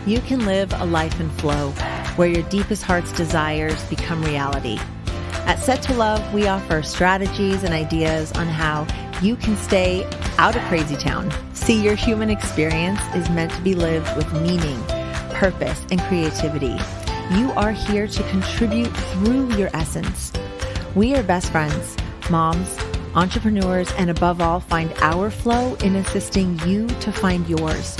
you can live a life in flow where your deepest heart's desires become reality. At Set to Love, we offer strategies and ideas on how you can stay out of crazy town. See, your human experience is meant to be lived with meaning, purpose, and creativity. You are here to contribute through your essence. We are best friends, moms, entrepreneurs, and above all, find our flow in assisting you to find yours.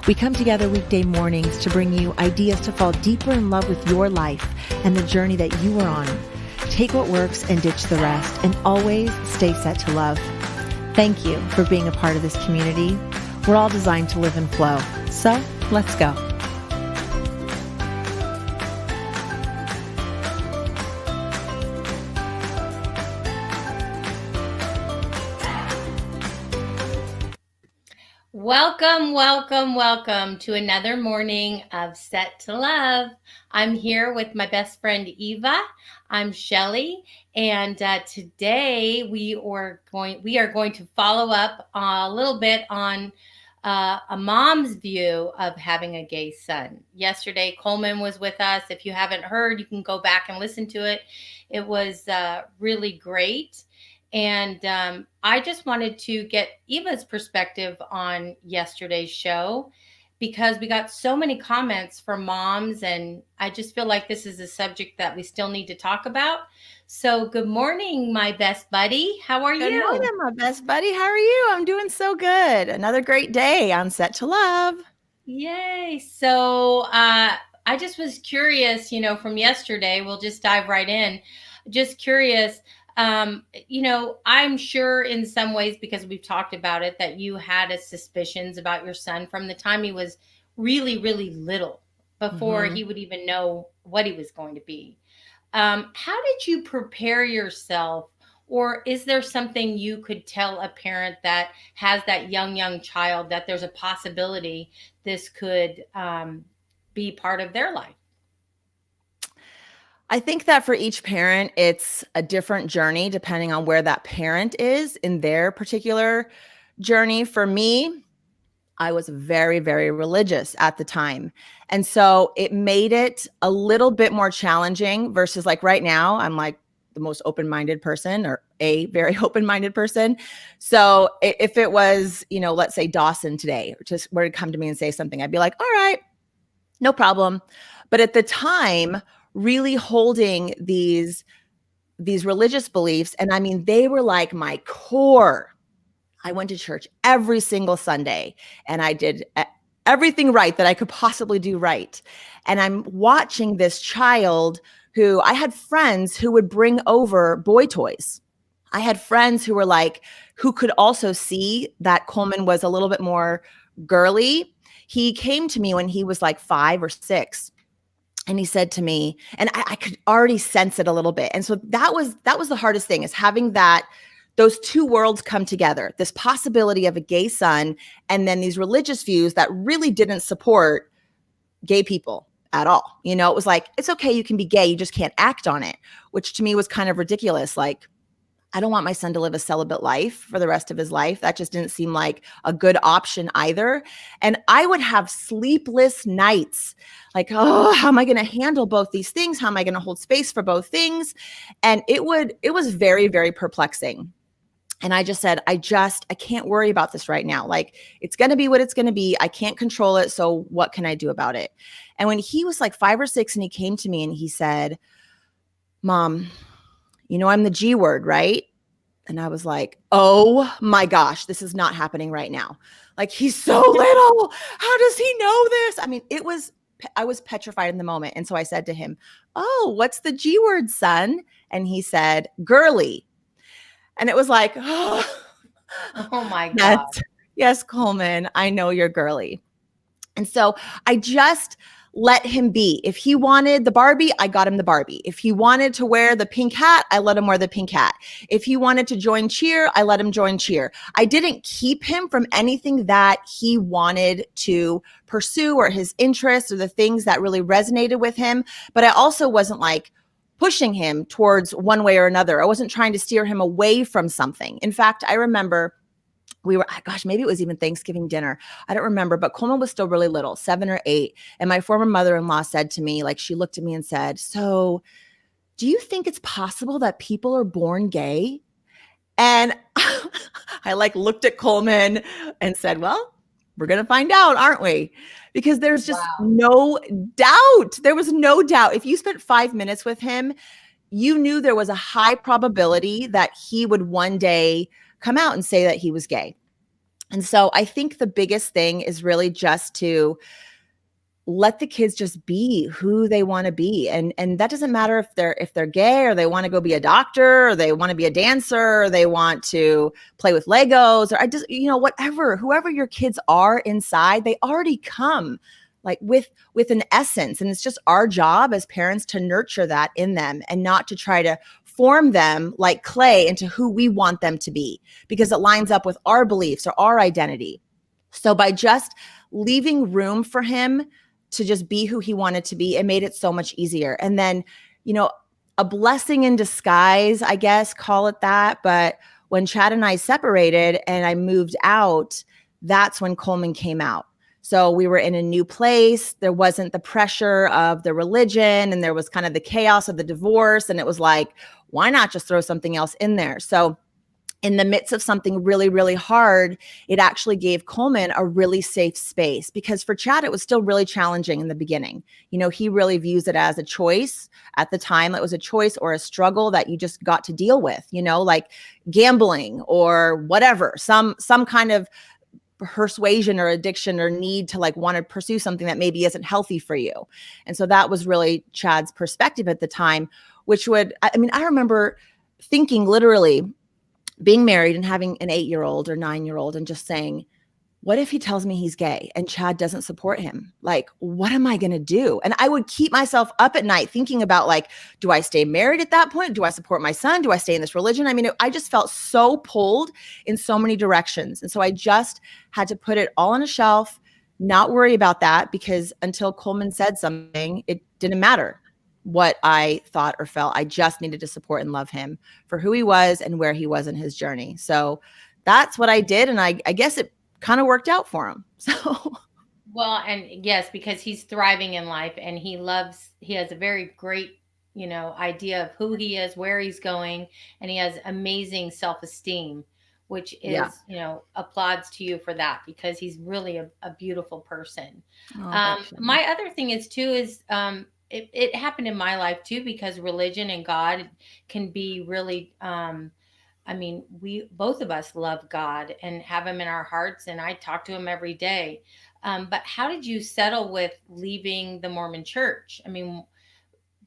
We come together weekday mornings to bring you ideas to fall deeper in love with your life and the journey that you are on. Take what works and ditch the rest, and always stay set to love. Thank you for being a part of this community. We're all designed to live in flow. So let's go. Welcome, welcome, welcome to another morning of Set to Love. I'm here with my best friend, Eva. I'm Shelly, and today we are going to follow up a little bit on a mom's view of having a gay son. Yesterday, Coleman was with us. If you haven't heard, you can go back and listen to it. It was really great. And I just wanted to get Eva's perspective on yesterday's show because we got so many comments from moms, and I just feel like this is a subject that we still need to talk about. So good morning, my best buddy. How are you? Good morning, my best buddy. How are you? I'm doing so good. Another great day on Set to Love. Yay. So I just was curious, from yesterday, we'll just dive right in. Just curious. I'm sure in some ways, because we've talked about it, that you had a suspicions about your son from the time he was really, really little, before he would even know what he was going to be. How did you prepare yourself, or is there something you could tell a parent that has that young child that there's a possibility this could be part of their life? I think that for each parent, it's a different journey depending on where that parent is in their particular journey. For me, I was very, very religious at the time. And so it made it a little bit more challenging versus like right now, I'm like the most open-minded person, or a very open-minded person. So if it was, let's say Dawson today, just were to come to me and say something, I'd be like, all right, no problem. But at the time, really holding these religious beliefs. And I mean, they were like my core. I went to church every single Sunday and I did everything right that I could possibly do right. And I'm watching this child who I had friends who would bring over boy toys. I had friends who were like, who could also see that Coleman was a little bit more girly. He came to me when he was like 5 or 6. And he said to me, and I could already sense it a little bit. And so that was the hardest thing, is having those two worlds come together, this possibility of a gay son, and then these religious views that really didn't support gay people at all. It was like, it's okay, you can be gay, you just can't act on it, which to me was kind of ridiculous. Like, I don't want my son to live a celibate life for the rest of his life. That just didn't seem like a good option either. And I would have sleepless nights like, oh, how am I going to handle both these things? How am I going to hold space for both things? And it was very, very perplexing. And I just said, I can't worry about this right now. Like, it's going to be what it's going to be. I can't control it. So what can I do about it? And when he was like 5 or 6 and he came to me and he said, Mom, I'm the G word, right? And I was like, oh my gosh, this is not happening right now. Like, he's so little. How does he know this? I mean, I was petrified in the moment. And so I said to him, oh, what's the G word, son? And he said, girly. And it was like, oh my God. Yes, Coleman, I know you're girly. And so I just let him be. If he wanted the Barbie, I got him the Barbie. If he wanted to wear the pink hat, I let him wear the pink hat. If he wanted to join cheer, I let him join cheer. I didn't keep him from anything that he wanted to pursue, or his interests, or the things that really resonated with him. But I also wasn't like pushing him towards one way or another. I wasn't trying to steer him away from something. In fact, I remember we were, gosh, maybe it was even Thanksgiving dinner. I don't remember, but Coleman was still really little, 7 or 8. And my former mother-in-law said to me, like, she looked at me and said, so do you think it's possible that people are born gay? And I like looked at Coleman and said, well, we're going to find out, aren't we? Because there's just Wow. no doubt. There was no doubt. If you spent 5 minutes with him, you knew there was a high probability that he would one day come out and say that he was gay. And so I think the biggest thing is really just to let the kids just be who they want to be. And that doesn't matter if they're gay or they want to go be a doctor or they want to be a dancer or they want to play with Legos or I just, whatever, whoever your kids are inside, they already come like with an essence. And it's just our job as parents to nurture that in them and not to try to form them like clay into who we want them to be because it lines up with our beliefs or our identity. So by just leaving room for him to just be who he wanted to be, it made it so much easier. And then, a blessing in disguise, I guess, call it that. But when Chad and I separated and I moved out, that's when Coleman came out. So we were in a new place. There wasn't the pressure of the religion and there was kind of the chaos of the divorce. And it was like, why not just throw something else in there? So in the midst of something really, really hard, it actually gave Coleman a really safe space because for Chad, it was still really challenging in the beginning. He really views it as a choice. At the time, it was a choice or a struggle that you just got to deal with, like gambling or whatever, some kind of persuasion or addiction or need to like want to pursue something that maybe isn't healthy for you. And so that was really Chad's perspective at the time, which I remember thinking literally, being married and having an 8-year-old or 9-year-old and just saying, what if he tells me he's gay and Chad doesn't support him? Like, what am I going to do? And I would keep myself up at night thinking about like, do I stay married at that point? Do I support my son? Do I stay in this religion? I just felt so pulled in so many directions. And so I just had to put it all on a shelf, not worry about that because until Coleman said something, it didn't matter what I thought or felt. I just needed to support and love him for who he was and where he was in his journey. So that's what I did. And I guess it kind of worked out for him. So Well, and yes, because he's thriving in life and he has a very great, idea of who he is, where he's going, and he has amazing self-esteem, which yeah. is, applauds to you for that because he's really a beautiful person. Oh, thanks, Shelly. My other thing is too is it happened in my life too because religion and God can be really we both of us love God and have him in our hearts and I talk to him every day. But how did you settle with leaving the Mormon church?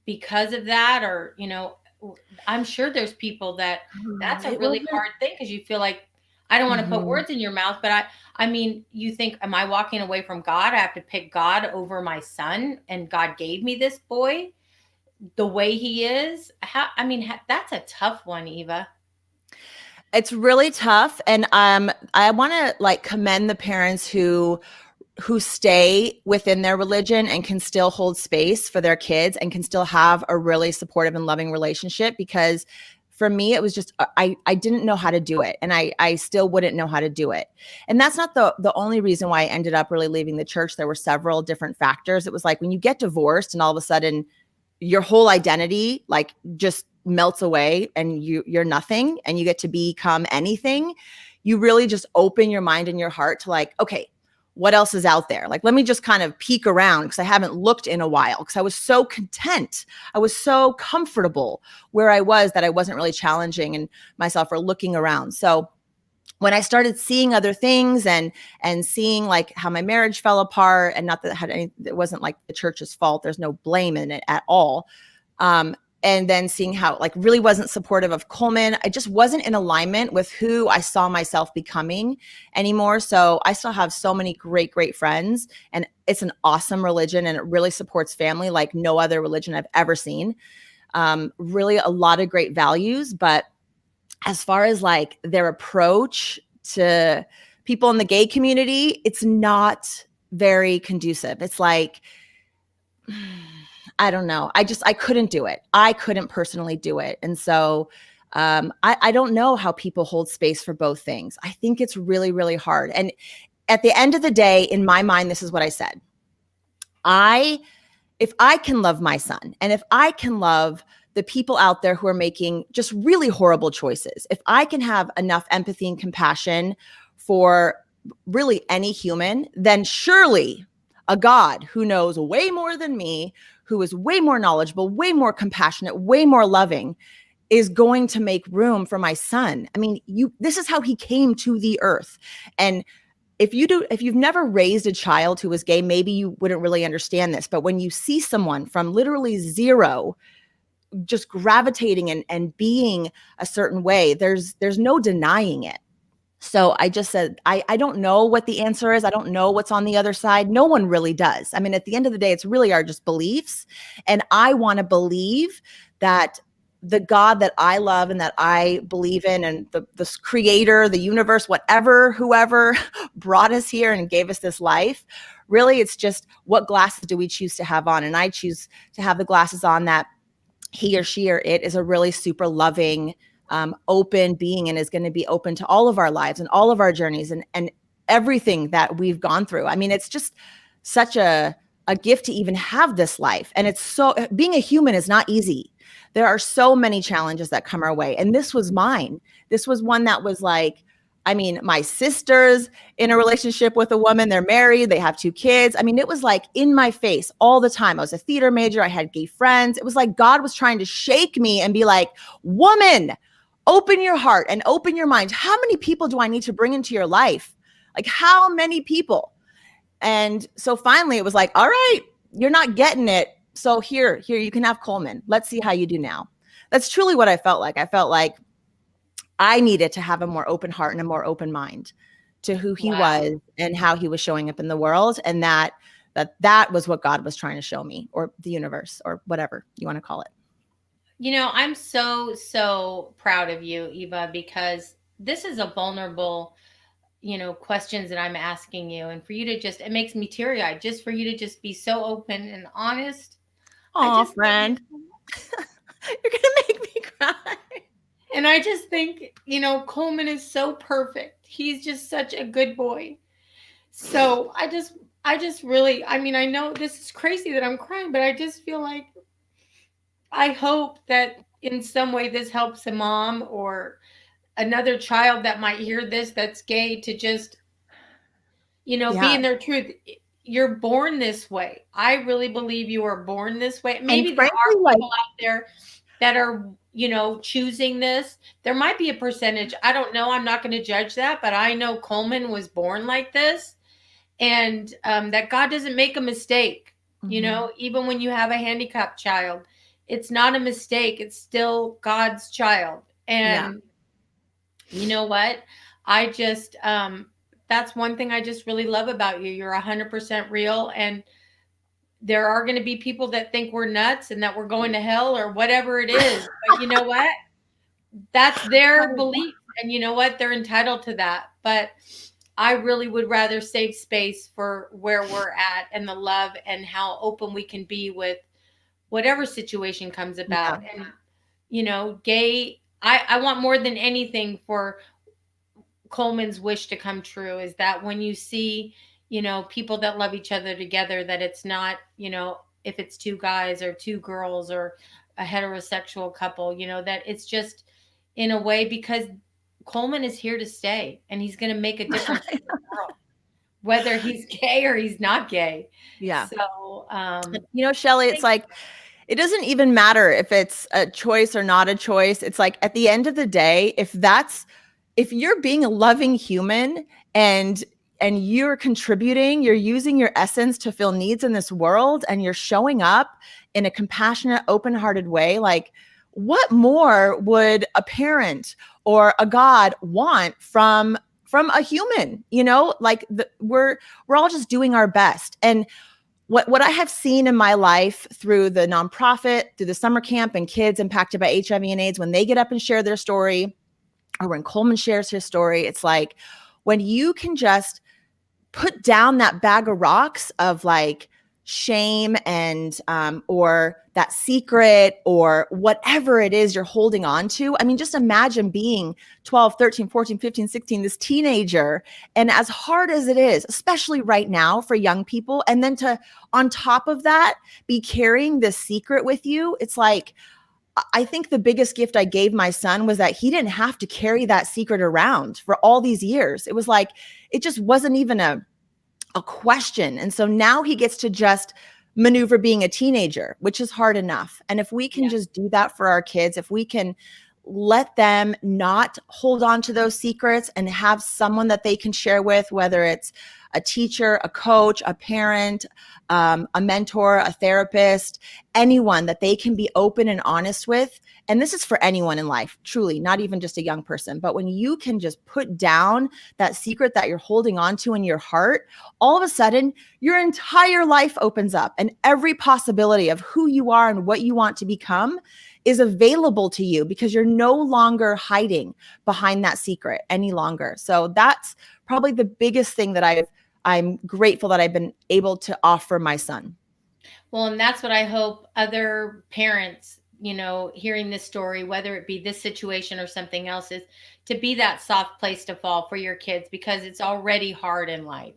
Because of that or, I'm sure there's people that's a It really wasn't. hard thing because you feel like I don't want to put Mhm. words in your mouth, but you think, am I walking away from God? I have to pick God over my son, and God gave me this boy the way he is. That's a tough one, Eva. It's really tough. And I want to like commend the parents who stay within their religion and can still hold space for their kids and can still have a really supportive and loving relationship because for me it was just I didn't know how to do it and I still wouldn't know how to do it. And that's not the only reason why I ended up really leaving the church. There were several different factors. It was like when you get divorced and all of a sudden your whole identity like just melts away and you're nothing and you get to become anything. You really just open your mind and your heart to like, okay, what else is out there? Like, let me just kind of peek around because I haven't looked in a while because I was so content. I was so comfortable where I was that I wasn't really challenging and myself or looking around. So when I started seeing other things and seeing like how my marriage fell apart and not that it wasn't like the church's fault. There's no blame in it at all. And then seeing how like really wasn't supportive of Coleman. I just wasn't in alignment with who I saw myself becoming anymore. So I still have so many great, great friends and it's an awesome religion and it really supports family like no other religion I've ever seen. Really a lot of great values, but as far as like their approach to people in the gay community, it's not very conducive. It's like, I don't know. I couldn't do it. I couldn't personally do it. And so I don't know how people hold space for both things. I think it's really, really hard. And at the end of the day, in my mind, this is what I said. If I can love my son, and if I can love the people out there who are making just really horrible choices, if I can have enough empathy and compassion for really any human, then surely a God who knows way more than me, who is way more knowledgeable, way more compassionate, way more loving, is going to make room for my son. I mean, this is how he came to the earth. And if you've never raised a child who was gay, maybe you wouldn't really understand this. But when you see someone from literally zero just gravitating and being a certain way, there's no denying it. So I just said, I don't know what the answer is. I don't know what's on the other side. No one really does. I mean, at the end of the day, it's really our just beliefs. And I want to believe that the God that I love and that I believe in, and the creator, the universe, whatever, whoever brought us here and gave us this life, really, it's just what glasses do we choose to have on? And I choose to have the glasses on that he or she or it is a really super loving, open being, and is going to be open to all of our lives and all of our journeys and everything that we've gone through. I mean, it's just such a gift to even have this life. And it's so, being a human is not easy. There are so many challenges that come our way. And this was mine. This was one that was like, I mean, my sister's in a relationship with a woman, they're married, they have 2 kids. I mean, it was like in my face all the time. I was a theater major, I had gay friends. It was like God was trying to shake me and be like, woman, open your heart and open your mind. How many people do I need to bring into your life? Like, how many people? And so finally it was like, all right, you're not getting it. So here, you can have Coleman. Let's see how you do now. That's truly what I felt like. I felt like I needed to have a more open heart and a more open mind to who he was and how he was showing up in the world. And that was what God was trying to show me, or the universe, or whatever you want to call it. You know, I'm so proud of you, Eva, because this is a vulnerable, questions that I'm asking you. And for you to just, it makes me teary eyed just for you to just be so open and honest. Oh, friend, you're going to make me cry. And I just think, Coleman is so perfect. He's just such a good boy. So I just really, I mean, I know this is crazy that I'm crying, but I just feel like I hope that in some way this helps a mom or another child that might hear this that's gay to just, be in their truth. You're born this way. I really believe you are born this way. Maybe there are people out there that are, choosing this. There might be a percentage. I don't know. I'm not going to judge that, but I know Coleman was born like this, and that God doesn't make a mistake. Mm-hmm. Even when you have a handicapped child, it's not a mistake. It's still God's child. And you know what? I just, that's one thing I just really love about you. You're 100% real. And there are going to be people that think we're nuts and that we're going to hell or whatever it is. But you know what? That's their belief. And you know what? They're entitled to that. But I really would rather save space for where we're at and the love and how open we can be with whatever situation comes about. And, gay, I want more than anything for Coleman's wish to come true is that when you see, people that love each other together, that it's not, if it's 2 guys or 2 girls or a heterosexual couple, that it's just in a way, because Coleman is here to stay and he's going to make a difference in the world, whether he's gay or he's not gay. Yeah. So, Shelly, it's like, it doesn't even matter if it's a choice or not a choice. It's like, at the end of the day, if you're being a loving human and you're contributing, you're using your essence to fill needs in this world, and you're showing up in a compassionate, open-hearted way, like, what more would a parent or a God want from a human? Like, we're all just doing our best. And what I have seen in my life through the nonprofit, through the summer camp, and kids impacted by HIV and AIDS, when they get up and share their story, or when Coleman shares his story, it's like, when you can just put down that bag of rocks of like shame and or that secret or whatever it is you're holding on to. I mean, just imagine being 12, 13, 14, 15, 16, this teenager, and as hard as it is, especially right now for young people, and then to on top of that be carrying this secret with you. It's like, I think the biggest gift I gave my son was that he didn't have to carry that secret around for all these years. It was like, it just wasn't even a question. And so now he gets to just maneuver being a teenager, which is hard enough. And if we can just do that for our kids, if we can let them not hold on to those secrets and have someone that they can share with, whether it's a teacher, a coach, a parent, a mentor, a therapist, anyone that they can be open and honest with. And this is for anyone in life, truly, not even just a young person. But when you can just put down that secret that you're holding on to in your heart, all of a sudden your entire life opens up and every possibility of who you are and what you want to become is available to you because you're no longer hiding behind that secret any longer. So that's probably the biggest thing that I'm grateful that I've been able to offer my son. Well, and that's what I hope other parents, hearing this story, whether it be this situation or something else, is to be that soft place to fall for your kids because it's already hard in life.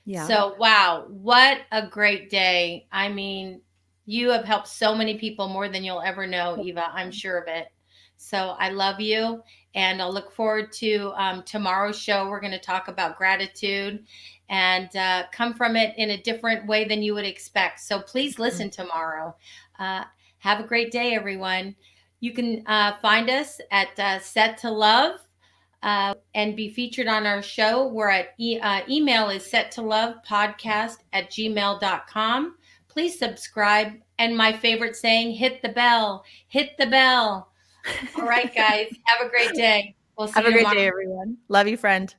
Yeah. So, wow, what a great day. I mean, you have helped so many people more than you'll ever know, Eva. I'm sure of it. So, I love you. And I'll look forward to tomorrow's show. We're going to talk about gratitude and come from it in a different way than you would expect. So, please listen tomorrow. Have a great day, everyone. You can find us at Set to Love and be featured on our show. We're at email is settolovepodcast@gmail.com. Please subscribe. And my favorite saying, hit the bell, hit the bell. All right, guys, have a great day. We'll see Have a you great tomorrow. day, everyone. Love you, friend.